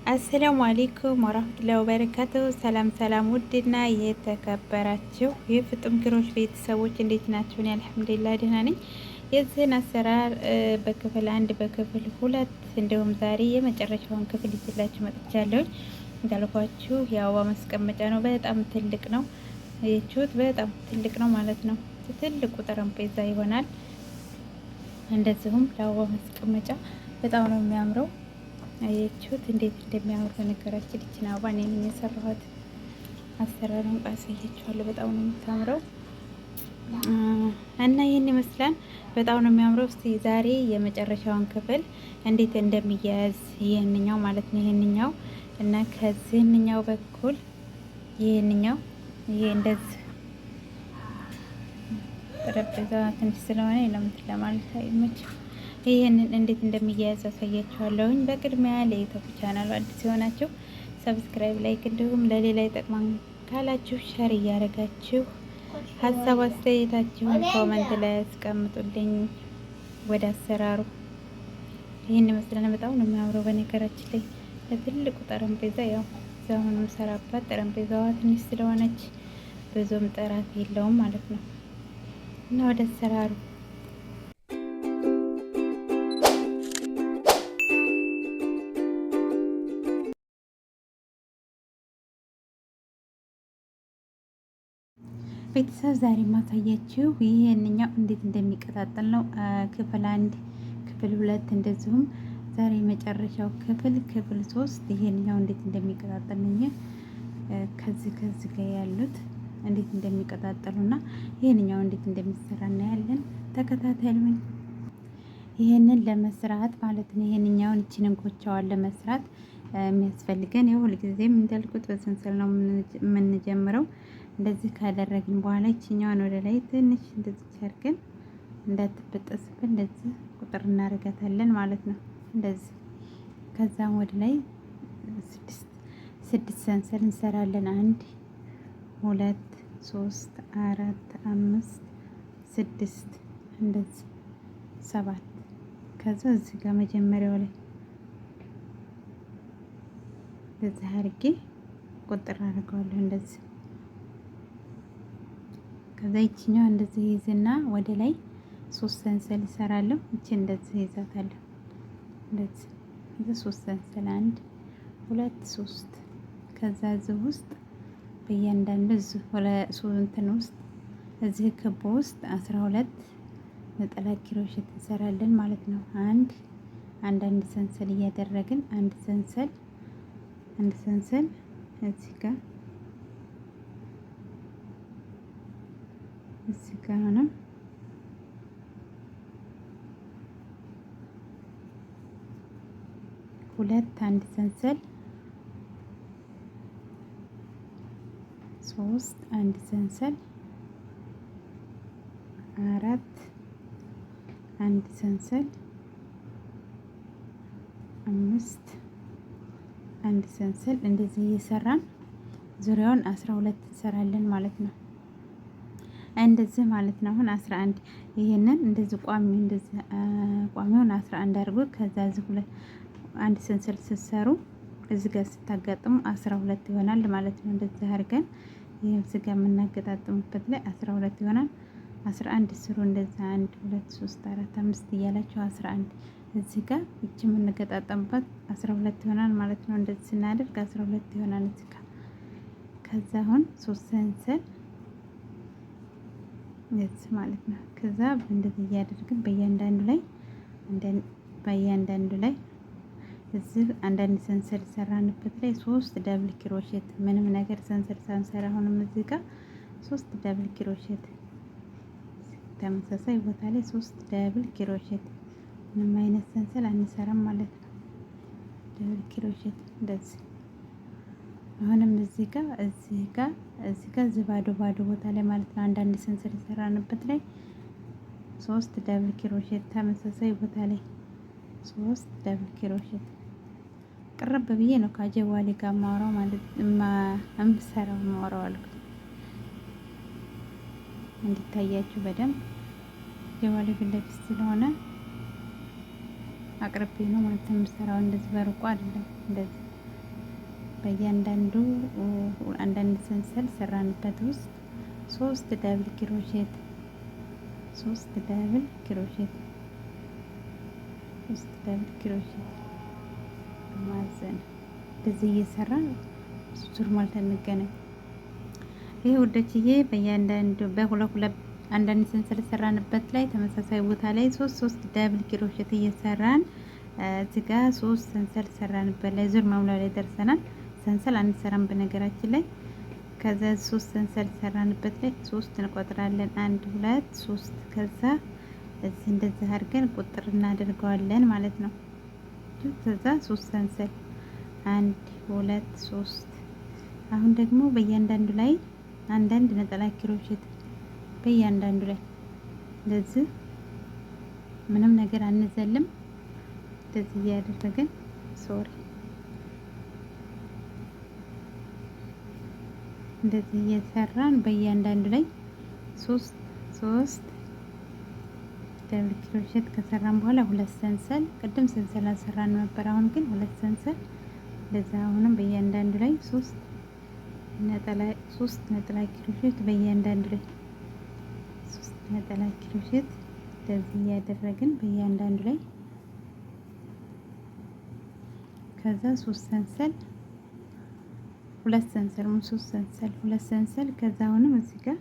አሰላሙ አሌይኩም ወራህመቱላሂ ወበረካቱሁ። ሰላም ሰላም፣ ውድና የተከበራችሁ የፍጡም ኪሮሽ ቤተሰቦች እንዴት ናችሁ? እኔ አልሐምዱሊላህ ደህና ነኝ። የዚህን አሰራር በክፍል 1 በክፍል 2 እንዲሁም ዛሬ የመጨረሻውን ክፍል ይዤላችሁ መጥቻለሁ። እንዳልኳችሁ የአበባ ማስቀመጫ ነው። በጣም ትልቅ ነው። የችሁት በጣም ትልቅ ነው ማለት ነው። ትልቁ ጠረጴዛ ይሆናል። እንደዚሁም ለአበባ ማስቀመጫ በጣም ነው የሚያምረው። አያችሁት እንዴት እንደሚያምር። በነገራችን ይችን አበባ እኔ ነኝ የሰራኋት። አሰራሩን አሳያችኋለሁ። በጣም ነው የምታምረው እና ይህን ይመስላል። በጣም ነው የሚያምረው። እስቲ ዛሬ የመጨረሻውን ክፍል እንዴት እንደሚያያዝ ይህንኛው ማለት ነው። ይህንኛው እና ከዚህንኛው በኩል ይህንኛው ይሄ እንደዚህ ጠረጴዛ ትንሽ ስለሆነ ለማለት አይመችም። ይህንን እንዴት እንደሚያያዝ አሳያችኋለሁኝ። በቅድሚያ ለዩቲዩብ ቻናሉ አዲስ የሆናችሁ ሰብስክራይብ፣ ላይክ እንዲሁም ለሌላ ይጠቅማል ካላችሁ ሸር እያደረጋችሁ ሀሳብ አስተያየታችሁን ኮመንት ላይ አስቀምጡልኝ። ወደ አሰራሩ ይህን ይመስላል። በጣም ነው የሚያምረው። በነገራችን ላይ ለትልቁ ጠረጴዛ ያው አሁንም ሰራባት ጠረጴዛዋ ትንሽ ስለሆነች ብዙም ጥራት የለውም ማለት ነው እና ወደ አሰራሩ ቤተሰብ ዛሬ ማሳያችሁ ይሄንኛው እንዴት እንደሚቀጣጠል ነው። ክፍል 1 ክፍል 2 እንደዚሁም ዛሬ መጨረሻው ክፍል 3 ይሄንኛው እንዴት እንደሚቀጣጠል ነው። ከዚህ ጋር ያሉት እንዴት እንደሚቀጣጠሉና ይሄንኛው እንዴት እንደሚሰራ እናያለን። ተከታተሉኝ። ይሄንን ለመስራት ማለት ነው ይሄንኛውን እቺን እንኮቻዋን ለመስራት የሚያስፈልገን ያው ሁልጊዜም እንዳልኩት በሰንሰል ነው የምንጀምረው። እንደዚህ ካደረግን በኋላ ይችኛዋን ወደ ላይ ትንሽ እንደዚህ አድርገን እንዳትበጠስብን እንደዚህ ቁጥር እናደርጋታለን ማለት ነው። እንደዚህ ከዛም ወደ ላይ ስድስት ሰንሰል እንሰራለን። 1 2 3 4 5 6 እንደዚህ 7 ከዛ እዚህ ጋር መጀመሪያው ላይ እንደዚህ አድርጌ ቁጥር አድርገዋለሁ እንደዚህ። ከዛ ይችኛው እንደዚህ ይዝና ወደ ላይ 3 ሰንሰል እሰራለሁ። እቺ እንደዚህ ይዛታለሁ እንደዚህ 3 ሰንሰል 1 2 3 ከዛ እዚህ ውስጥ በእያንዳንዱ እዚህ እንትን ውስጥ እዚህ ክብ ውስጥ 12 ነጠላ ኪሮሼት እንሰራለን ማለት ነው። አንድ ሰንሰል እያደረግን አንድ ሰንሰል እዚህ ጋር ነው 2 አንድ ሰንሰል 3 አንድ ሰንሰል 4 አንድ ሰንሰል 5 አንድ ሰንሰል እንደዚህ እየሰራን ዙሪያውን 12 እንሰራለን ማለት ነው። እንደዚህ ማለት ነው። አሁን 11 ይሄንን እንደዚህ ቋሚውን 11 አድርጎ ከዛ እዚህ አንድ ሰንሰል ስትሰሩ እዚህ ጋር ስታጋጥሙ 12 ይሆናል ማለት ነው። እንደዚህ አድርገን ይሄም እዚህ ጋር የምናገጣጥሙበት ላይ 12 ይሆናል። 11 ስሩ እንደዚህ 1 2 3 4 5 እያላችሁ 11 እዚህ ጋር እቺ የምንገጣጠምበት 12 ይሆናል ማለት ነው። እንደዚህ ስናደርግ 12 ይሆናል እዚህ ጋር። ከዛ አሁን 3 ሰንሰል እዚህ ማለት ነው። ከዛ እንደዚህ እያደረግን በእያንዳንዱ ላይ እዚህ አንዳንድ ሰንሰል ሰራንበት ላይ 3 ደብል ኪሮሼት ምንም ነገር ሰንሰል ሳንሰራ አሁንም እዚህ ጋር 3 ደብል ኪሮሼት ተመሳሳይ ቦታ ላይ 3 ደብል ኪሮሼት ምንም አይነት ሰንሰል አንሰራም ማለት ነው። ደብል ኪሮሼት እንደዚህ አሁንም እዚህ ጋር ባዶ ቦታ ላይ ማለት ነው። አንዳንድ ሰንሰል ሰራንበት ላይ 3 ደብል ኪሮሼት ተመሳሳይ ቦታ ላይ 3 ደብል ኪሮሼት። ቅርብ ብዬ ነው ከጀዋሌ ጋር ማወራው ማለት ማወራው አልኩት እንዲታያችሁ በደንብ ጀዋሌ ፊት ለፊት ስለሆነ አቅርቤ ነው ማለት ነው የምሰራው። እንደዚህ በርቆ አይደለም እንደዚህ በእያንዳንዱ አንዳንድ ሰንሰል ሰራንበት ውስጥ 3 ዳብል ክሮሼት 3 ዳብል ክሮሼት 3 ዳብል ክሮሼት ማዘን እንደዚህ እየሰራን ዙር ሞልተን እንገናኝ። ይሄ ውዶችዬ በእያንዳንዱ በሁለት አንዳንድ ሰንሰል ሰራንበት ላይ ተመሳሳይ ቦታ ላይ 3 ዳብል ክሮሼት እየሰራን እዚህ ጋር 3 ሰንሰል ሰራንበት ላይ ዙር መሙላ ላይ ደርሰናል። ሰንሰል አንሰራም በነገራችን ላይ። ከዛ 3 ሰንሰል ሰራንበት ላይ 3 እንቆጥራለን 1 2 3 ከዛ እዚህ እንደዚህ አድርገን ቁጥር እናደርገዋለን ማለት ነው። ከዛ 3 ሰንሰል 1 2 3 አሁን ደግሞ በእያንዳንዱ ላይ አንዳንድ ነጠላ ክሮሼት በእያንዳንዱ ላይ እንደዚህ ምንም ነገር አንዘልም። እንደዚህ እያደረግን እንደዚህ እየሰራን በእያንዳንዱ ላይ 3 ዳብል ክሮሼት ከሰራን በኋላ 2 ሰንሰል ቅድም ሰንሰል አልሰራን ነበር። አሁን ግን 2 ሰንሰል እንደዛ አሁንም በእያንዳንዱ ላይ 3 ነጠላ ክሮሼት በእያንዳንዱ ላይ 3 ነጠላ ክሮሼት እንደዚህ እያደረግን በእያንዳንዱ ላይ ከዛ 3 ሰንሰል 2 ሰንሰል 2 ሰንሰል ከዛ አሁንም እዚህ ጋር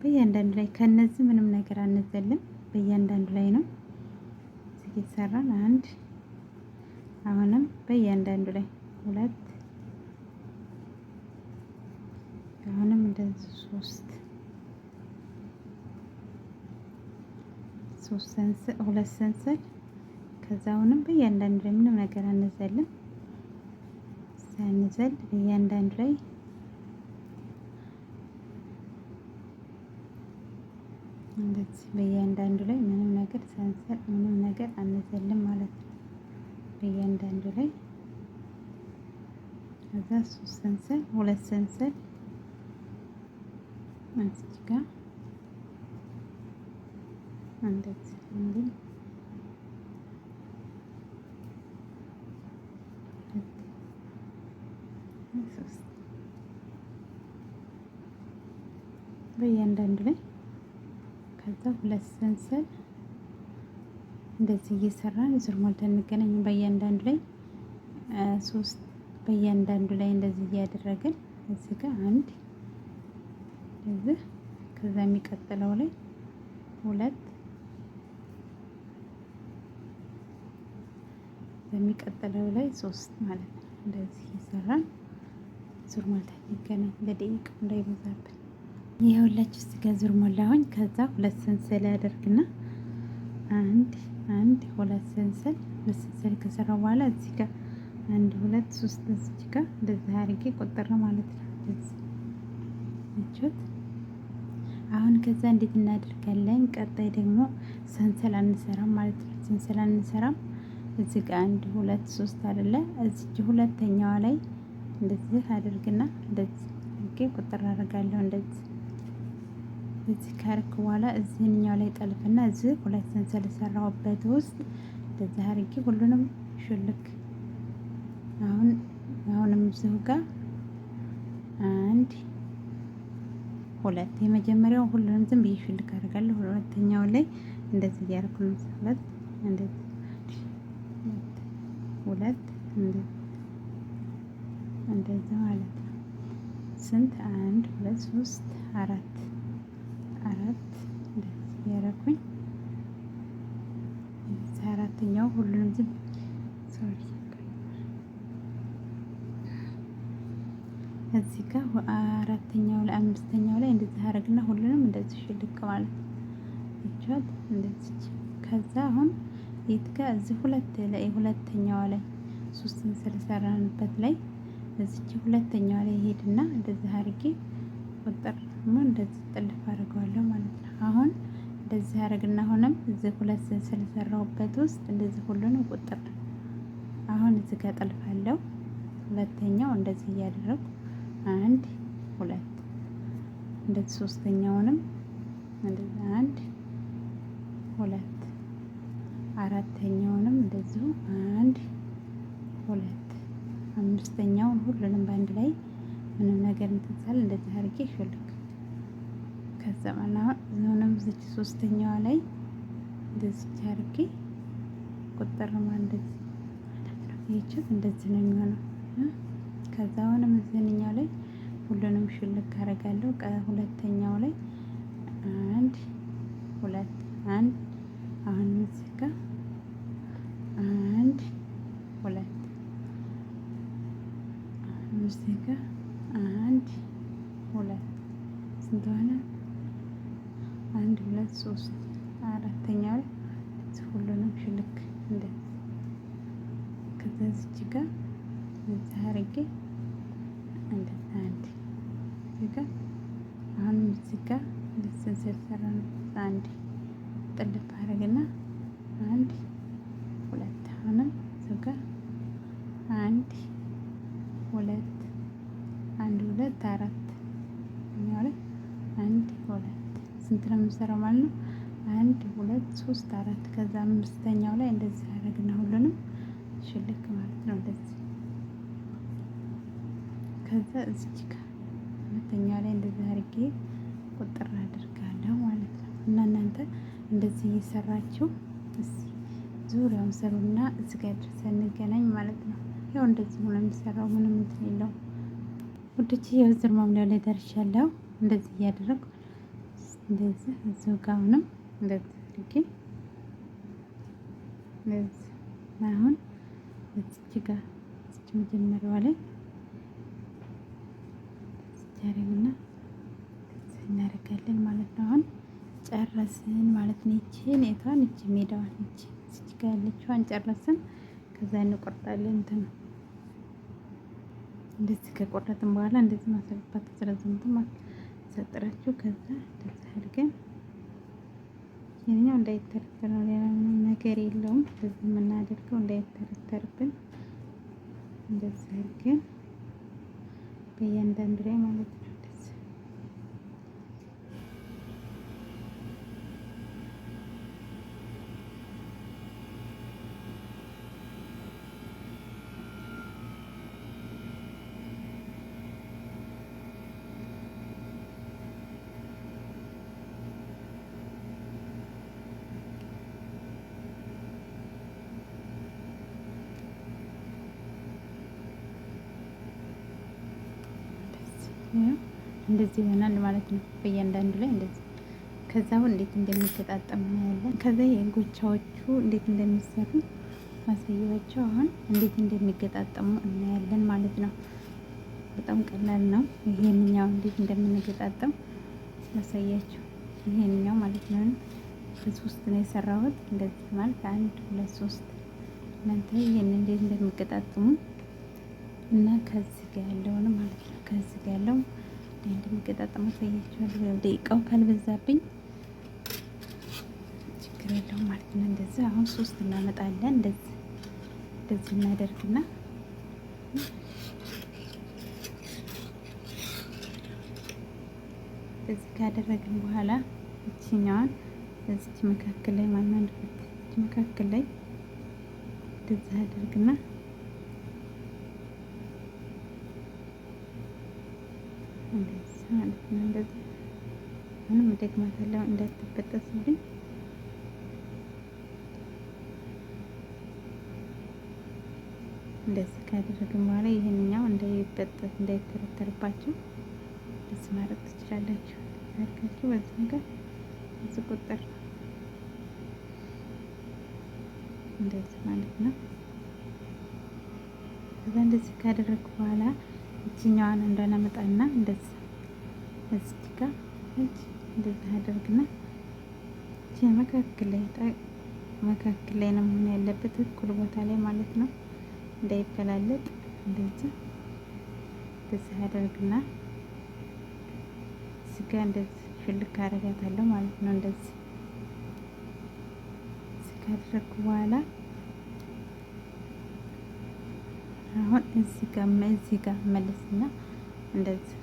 በእያንዳንዱ ላይ ከነዚህ ምንም ነገር አንዘልም። በእያንዳንዱ ላይ ነው እዚህ እየሰራን አንድ አሁንም በእያንዳንዱ ላይ 2 አሁንም እንደዚህ 3 ሰንሰል 2 ሰንሰል ከዛ አሁንም በእያንዳንዱ ላይ ምንም ነገር አንዘልም። ሳንዘል በእያንዳንዱ ላይ እንደዚህ በእያንዳንዱ ላይ ምንም ነገር ሰንሰል ምንም ነገር አንዘልም ማለት ነው። በእያንዳንዱ ላይ ከዛ 3 ሰንሰል 2 ሰንሰል እዚህ ጋር እንደዚህ በእያንዳንዱ ላይ ከዛ 2 ሰንሰል እንደዚህ እየሰራን ዙር ሞልተን እንገናኝ። በእያንዳንዱ ላይ 3 በእያንዳንዱ ላይ እንደዚህ እያደረግን እዚህ ጋር አንድ እንደዚህ ከዛ የሚቀጥለው ላይ 2 በሚቀጥለው ላይ 3 ማለት ነው። እንደዚህ እየሰራን ዙር ሞልተን እንገናኝ ለደቂቃ እንዳይበዛብን። ይኸውላችሁ እዚህ ጋር ዙር ሞላሁኝ። ከዛ 2 ሰንሰል ያደርግና አንድ 2 ሰንሰል በሰንሰል ከሰራው በኋላ እዚህ ጋር 1 2 3 እዚህ ጋር እንደዚህ አድርጌ ቆጠረ ማለት ነው። እዚህ አሁን ከዛ እንዴት እናደርጋለን? ቀጣይ ደግሞ ሰንሰል አንሰራም ማለት ነው። ሰንሰል አንሰራም። እዚህ ጋር 1 2 3 አይደለ? እዚህ ሁለተኛዋ ላይ እንደዚህ አድርግና እንደዚህ አድርጌ ቁጥር አደርጋለሁ እንደዚህ እዚህ ካርክ በኋላ እዚህኛው ላይ ጠልፍና እዚህ 2 ሰንሰል ሰራውበት ውስጥ እንደዚህ አድርጌ ሁሉንም ሽልክ አሁንም እዚሁ ጋር 1 2 የመጀመሪያው ሁሉንም ዝም ብዬ ሽልክ አደርጋለሁ። ሁለተኛው ላይ እንደዚህ እያደረኩ ነው። 2 እንደዚህ 2 እንደዚህ ማለት ነው። ስንት 1 2 3 4 እንደዚህ ያደረኩኝ አራተኛው ሁሉንም ዝም እዚህ ጋር አራተኛው ላይ አምስተኛው ላይ እንደዚህ አደርግና ሁሉንም እንደዚህ ሽልክ ማለት ነው። ይቻል እንደዚህ ከዛ አሁን የት ጋር እዚህ ሁለተኛው ላይ 3 ሰንሰል ሰራንበት ላይ እዚህ ሁለተኛው ላይ ሄድና እንደዚህ አድርጌ ቁጥር ምን እንደዚህ ጥልፍ አድርገዋለሁ ማለት ነው። አሁን እንደዚህ አደርግና አሁንም እዚህ 2 ሰንሰል ሰራውበት ውስጥ እንደዚህ ሁሉንም ቁጥር አሁን እዚህ ጋር ጠልፋለሁ። ሁለተኛው እንደዚህ እያደረኩ 1 2 እንደዚህ ሶስተኛውንም እንደዚህ 1 2 አራተኛውንም እንደዚሁ 1 2 አምስተኛውን ሁሉንም በአንድ ላይ ምንም ነገር እንትዛል እንደዚህ አድርጌ ሹልክ። ከዛ አሁንም እዚች ሶስተኛዋ ላይ እንደዚህ አድርጌ ቁጥር እንደዚህ ይችት እንደዚህ ነው የሚሆነው። ከዛ አሁንም እዚህኛው ላይ ሁሉንም ሹልክ አደርጋለሁ። ሁለተኛው ላይ አንድ ሁለት አንድ አሁንም እዚህ ጋር አንድ ሁለት እዚህ ጋር አንድ ሁለት ስንት ሆነ? አንድ ሁለት ሶስት አራተኛው ላይ ሁሉንም ሽልክ እንደዚህ። ከዛ እዚህ ጋር እዚህ አድርጌ እንደዚህ አንድ እዚህ ጋር አሁንም እዚህ ጋር እንደዚህ ሰራ ነው። አንድ ጥልፍ አደርግና አንድ ሁለት አሁንም እዚህ ጋር አንድ ሁለት አንድ ሁለት አራት ማለት አንድ ሁለት ስንት ነው የምንሰራው ማለት ነው? አንድ ሁለት ሶስት አራት ከዛ አምስተኛው ላይ እንደዚህ አደረግና ሁሉንም ሽልክ ማለት ነው እንደዚህ። ከዛ እዚህ ጋር ሁለተኛው ላይ እንደዚህ አድርጌ ቁጥር አድርጋለሁ ማለት ነው። እና እናንተ እንደዚህ እየሰራችሁ እስኪ ዙሪያውን ሰሩና እዚህ ጋር ድረስ እንገናኝ ማለት ነው። ያው እንደዚህ ሆነ የሚሰራው ምንም እንትን የለውም። ውዶቼ የወዝር ማሙያ ላይ ደርሻለሁ። እንደዚህ እያደረኩ እንደዚህ እዚሁ ጋር አሁንም እንደዚህ አድርጌ እንደዚህ አሁን እዚች ጋር እዚች መጀመሪያዋ ላይ ዛሬውና እናደርጋለን ማለት ነው። አሁን ጨረስን ማለት ነው። ይቺን የቷን ይቺ ሜዳዋን ይቺ እዚች ጋር ያለችዋን ጨረስን። ከዛ እንቆርጣለን እንትን ነው እንደዚህ ከቆረጥን በኋላ እንደዚህ ማሰልባት ተዘረዘምቱ ማሰጥራችሁ ከዛ እንደዚህ አድርገን የኛው እንዳይተረተር ነው። ሌላ ምንም ነገር የለውም። እንደዚህ የምናደርገው እንዳይተረተርብን እንደዚህ አድርገን በእያንዳንዱ ላይ ማለት ነው። እንደዚህ ይሆናል ማለት ነው። በእያንዳንዱ ላይ እንደዚህ ከዛው እንዴት እንደሚገጣጠም እናያለን። ከዛ የጎቻዎቹ እንዴት እንደሚሰሩ ማሳያቸው አሁን እንዴት እንደሚገጣጠሙ እናያለን ማለት ነው። በጣም ቀላል ነው። ይሄንኛው እንዴት እንደምንገጣጠም ማሳያቸው ይሄንኛው ማለት ነው። በሶስት ነው የሰራሁት እንደዚህ ማለት አንድ ሁለት ሶስት። እናንተ ይሄን እንዴት እንደሚገጣጠሙ እና ከዚህ ጋር ያለውን ማለት ነው ከዚህ ጋር ያለው እንደሚገጣጠም አሳያችኋለሁ። ደቂቃው ካልበዛብኝ ችግር የለውም ማለት ነው። እንደዚህ አሁን ሶስት እናመጣለን። እንደዚህ እናደርግና እንደዚህ ካደረግን በኋላ እቺኛዋን እዚች መካከል ላይ ማናንድ መካከል ላይ እንደዚህ አደርግና እንደዚህ ማለት ነው። እንደዚህ ምንም ደግማታለሁ እንዳትበጠስብኝ። እንደዚህ ካደረግን በኋላ ይሄንኛው እንዳይበጠስ እንዳይተረተርባችሁ እንደዚህ ማድረግ ትችላላችሁ። አድርጋችሁ በዚህ ነገር እዚህ ቁጥር እንደዚህ ማለት ነው። ከዛ እንደዚህ ካደረግኩ በኋላ እቺኛዋን እንዳናመጣና እንደዚህ እዚህ ጋር እንደዚህ አደርግና እቺ መካከል ላይ ነው መሆን ያለበት እኩል ቦታ ላይ ማለት ነው። እንዳይበላለጥ እንደዚህ አደርግና እዚህ ጋር እንደዚህ ሽልክ አደርጋታለሁ ማለት ነው። እንደዚህ ካደረግኩ በኋላ አሁን እዚህ ጋር መልስና እንደዚህ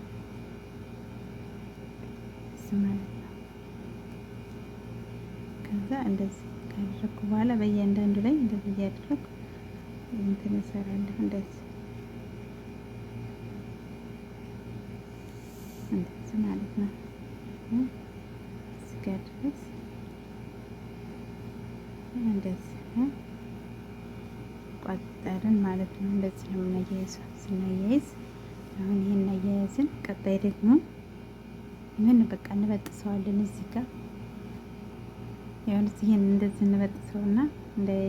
ማለት ነው። ከዛ እንደዚህ ካደረግኩ በኋላ በእያንዳንዱ ላይ እንደዚህ እያደረግኩ እንትን እሰራለሁ። እንደዚህ እንደዚህ ማለት ነው። እስከ ድረስ እንደዚህ ቋጠርን ማለት ነው። እንደዚህ ነው የምናያይዘው። ስናያይዝ አሁን ይሄን አያያዝን፣ ቀጣይ ደግሞ ምን በቃ እንበጥሰዋለን። እዚህ ጋር ያው ይሄን እንደዚህ እንበጥሰውና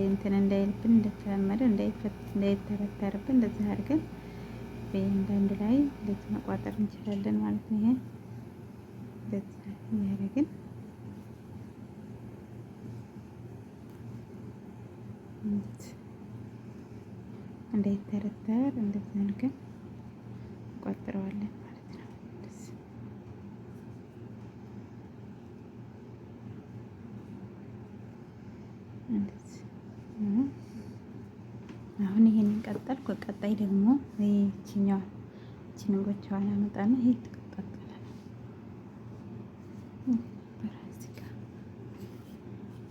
እንትን እንዳይልብን፣ እንደተለመደ እንዳይተረተርብን እንደዚህ አድርገን በእያንዳንዱ ላይ እንደዚህ መቋጠር እንችላለን ማለት ነው። ይሄን እንደዚህ ያደረግን እንዳይተረተር እንደዚህ አድርገን እንቋጥረዋለን ማለት ነው። እንደዚህ አሁን ይሄንን ቀጠልኩ። ቀጣይ ደግሞ ይችኛዋን ጎቻዋን አመጣና ይሄ ትቀጣጠላል።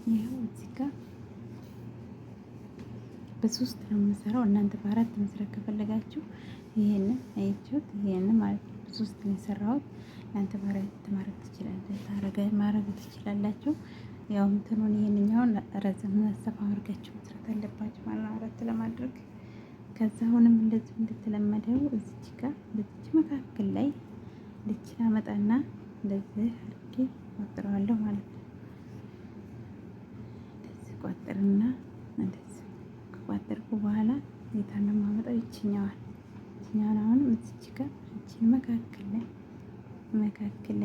ይኸው እዚህ ጋር በሶስት ነው የምሰራው። እናንተ በአራት መስራት ከፈለጋችሁ ይሄንን አያችሁት፣ ይሄንን ማለት ነው በሶስት ነው የሰራሁት። እናንተ በአራት ማድረግ ትችላላችሁ። ያው እንትኑን ይሄንኛውን ረዘም ሰፋ አድርጋችሁ መስራት አለባችሁ ማለት ነው፣ አራት ለማድረግ። ከዛ አሁንም እንደዚህ እንደተለመደው እዚች ጋር በዚች መካከል ላይ ልችን አመጣና እንደዚህ አድርጌ ቋጥረዋለሁ ማለት ነው። እንደዚህ ቋጥርና እንደዚህ ከቋጠርኩ በኋላ የታን ነው የማመጣው? ይችኛዋን አሁንም እዚች ጋር እቺን መካከል ላይ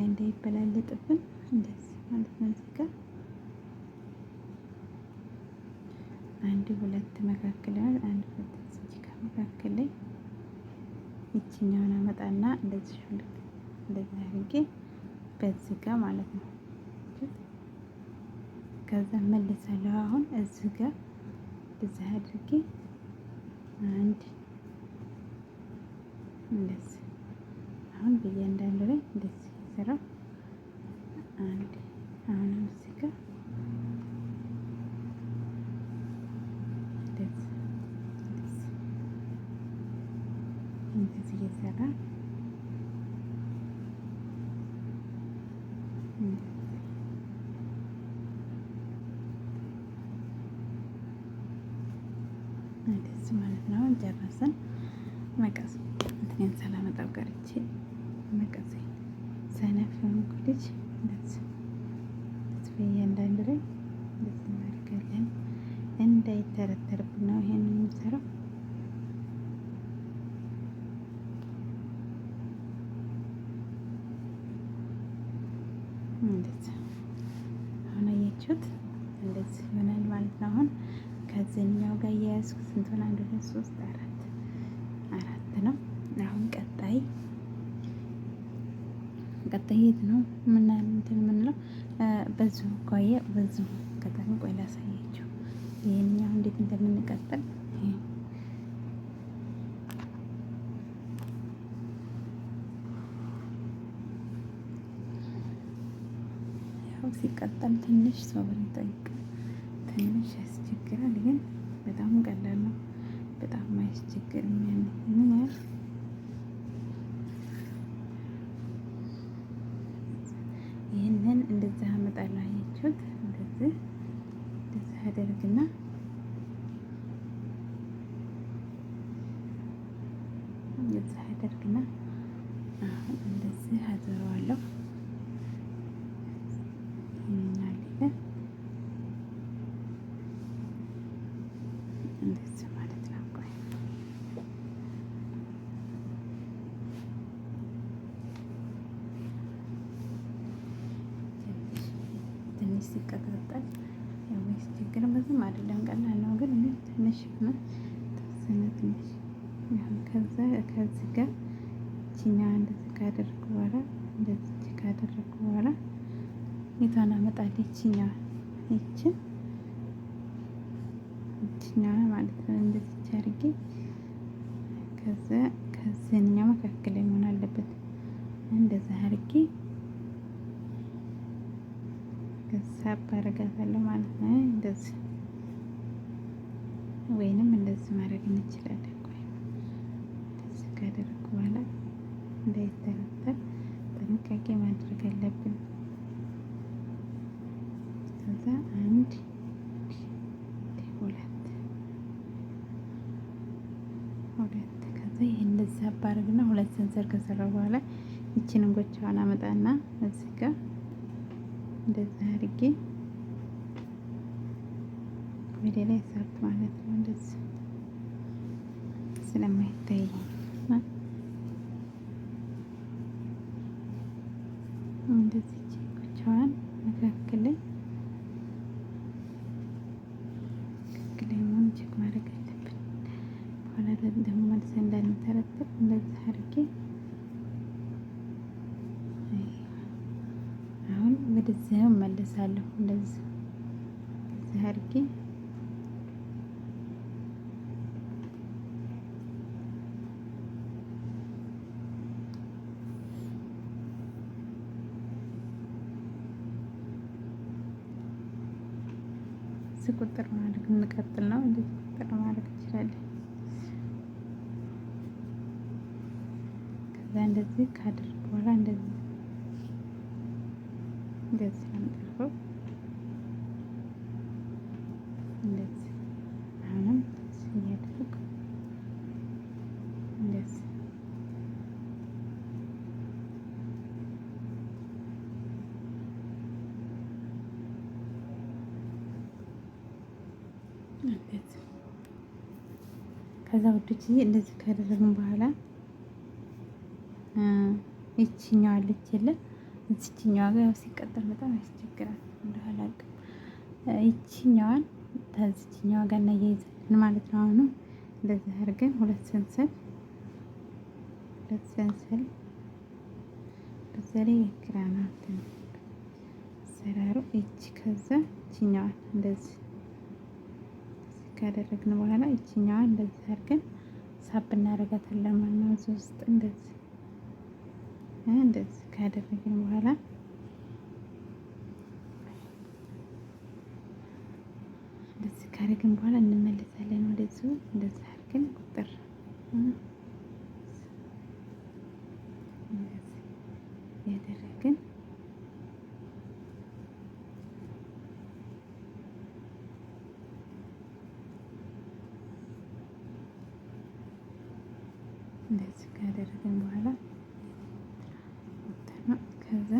እንዳይበላለጥብን እንደዚህ ማለት ነው። እዚህ ጋር አንድ ሁለት መካከል ላይ ይችኛውን አመጣና እንደዚህ ሹልክ እንደዚህ አድርጌ በዚህ ጋር ማለት ነው። ከዛ መልሳለሁ። አሁን እዚህ ጋር እንደዚህ አድርጌ አንድ እንደዚህ አሁን በእያንዳንዱ ላይ እንደዚህ ይሰራው አንድ አሁን እዚህ ጋር እንደዚህ እየሰራ እንደዚህ ማለት ነው። ጨረስን። መቀስ እንትኔን ሳላመጣው ቀርቼ መቀስ ሰነፍ የሆንኩ ልጅ እንደዚህ በእያንዳንዱ ላይ እንደዚህ እናደርጋለን። እንዳይተረተርብን ነው ይሄን የምንሰራው። እንደዚህ አሁን አያችሁት፣ እንደዚህ ይሆናል ማለት ነው። አሁን ከዚህኛው ጋር እያያዝኩ ስንት ሆነ? 1 2 3 4 ነው። አሁን ቀጣይ የት ነው የምንለው? በዚሁ ቆየ፣ በዚሁ ቀጣይ ቆይ ላሳያችሁ ይሄንኛው እንዴት እንደምንቀጥል። ሲቀጠል ትንሽ ሶብር ይጠይቃል። ትንሽ ያስቸግራል፣ ግን በጣም ቀላል ነው። በጣም አያስቸግርም። ምን ያህል ይህንን እንደዚህ አመጣለሁ። አያችሁት? እንደዚህ አደርግና አሁን እንደዚህ አዞረዋለሁ። እንደዚህ ማለት ነው። ቆይ ትንሽ ሲቀጣጠል ወይስ ችግር ብዙም አይደለም፣ ቀላል ነው። ግን ትንሽ ነው ትንሽ ከዚህ ጋር ይችኛዋ እንደዚህ ካደረኩ በኋላ የቷን አመጣለሁ? ይችኛዋ ማለት ነው። እንደዚህ አድርጌ ከዚህኛው መካከል ላይ መሆን አለበት። እንደዚህ አድርጌ ከዛ አባረጋታለሁ ማለት ነው። እንደዚህ ወይንም እንደዚህ ማድረግ እንችላለን። ቆይ እንደዚህ ካደረኩ በኋላ እንዳይተረተር ሁለት ከዛ ይሄን እንደዚህ አባርግና ሁለት ሰንሰር ከሰራው በኋላ ይቺን እንጎቻዋን አመጣና እዚህ ጋር እንደዚህ አድርጌ ወደ ላይ ሳብ ማለት ነው። እንደዚህ ስለማይታይ እንደዚህ እንጎቻዋን መካከል ላይ ቼክ ማድረግ አለብን። በኋላ ደግሞ መልሰን እንዳንተረተር እንደዚህ አድርጌ አሁን ወደዚህ እመለሳለሁ። እንደዚህ አድርጌ ቁጥር ማድረግ እንቀጥል ነው። እንደዚህ ቁጥር ማድረግ እንችላለን። ከዛ እንደዚህ ካደረግ በኋላ እንደዚህ አንጠልፈው እንደዚህ አሁንም እያደረግ እንደዚህ ከዛ ውዶች እንደዚህ ካደረግን በኋላ ይችኛዋ አለች የለ እዚችኛዋ ጋር ያው ሲቀጠል በጣም ያስቸግራል። እንዳላቅም ይችኛዋን ታዚችኛዋ ጋር እናያይዛለን ማለት ነው። አሁንም እንደዚህ አድርገን ሁለት ሰንሰል በዛ ላይ የግራናት ሰራሩ እቺ ከዛ ይችኛዋን እንደዚህ ካደረግን በኋላ ይችኛዋን እንደዚህ አድርገን ሳብ እናደርጋታለን ማለት ነው። እዚህ ውስጥ እንደዚህ ካደረግን በኋላ እንደዚህ ካደረግን በኋላ እንመለሳለን ወደዚህ። እንደዚህ አድርገን ቁጥር ያደረግን እንደዚህ ካደረግን በኋላ ከዛ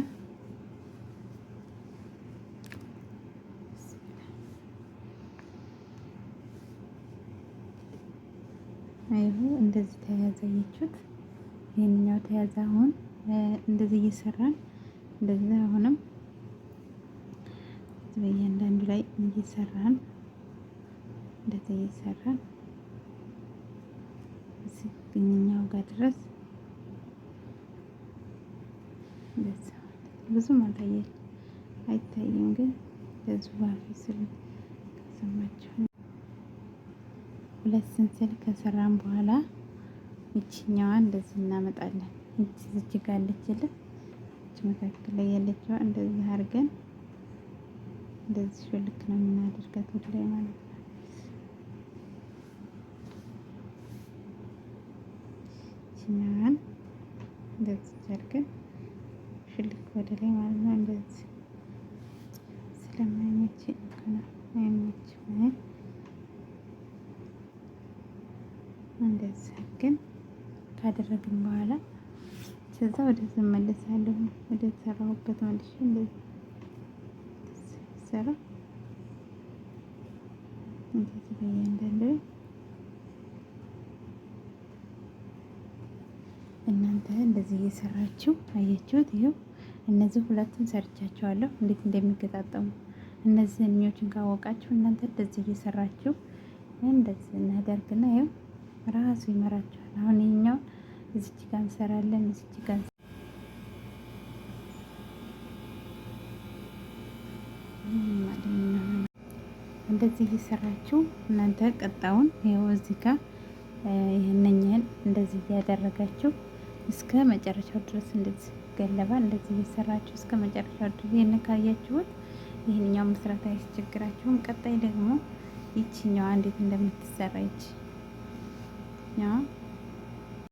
አይሁ እንደዚህ ተያዘየችሁት። ይሄንኛው ተያዘ። አሁን እንደዚህ እየሰራን እንደዚህ አሁንም በእያንዳንዱ ላይ እየሰራን እንደዚህ እየሰራን እዚህኛው ጋር ድረስ ብዙም አይታይም፣ ግን ለዚህ ባፊ ስል ከሰማችሁ ሁለት ሰንሰል ከሰራን በኋላ ይችኛዋን እንደዚህ እናመጣለን። እዚህ ጋር አለችልን እቺ መካከል ላይ ያለችዋ እንደዚህ አድርገን እንደዚህ ሹልክ ነው የምናደርጋት ወደ ላይ ማለት ነው። ይችኛዋን እንደዚህ አድርገን ሽልክ ወደ ላይ ማለት ነው። እንደዚህ ስለማይመች ነው አይመች ማለት እንደዚህ ግን ካደረግን በኋላ ከዛ ወደዚህ እመለሳለሁ። ወደ ሰራሁበት መልሼ እንደዚህ ሰራ እንደዚህ በእያንዳንዱ እናንተ እንደዚህ እየሰራችሁ አያችሁት። ይኸው እነዚህ ሁለቱን ሰርቻቸዋለሁ እንዴት እንደሚገጣጠሙ። እነዚህ እኞችን ካወቃችሁ እናንተ እንደዚህ እየሰራችሁ እንደዚህ እናደርግና ይኸው ራሱ ይመራችኋል። አሁን ይሄኛው እዚች ጋር እንሰራለን፣ እዚች ጋር እንደዚህ እየሰራችሁ እናንተ ቀጣውን ይኸው እዚህ ጋር ይሄንኛል እንደዚህ እያደረጋችሁ እስከ መጨረሻው ድረስ እንደዚህ ገለባ እንደዚህ እየሰራችሁ እስከ መጨረሻው ድረስ ይሄን ካያችሁት ይሄንኛው መስራት አያስቸግራችሁም። ቀጣይ ደግሞ ይቺኛዋ እንዴት እንደምትሰራ ይቺ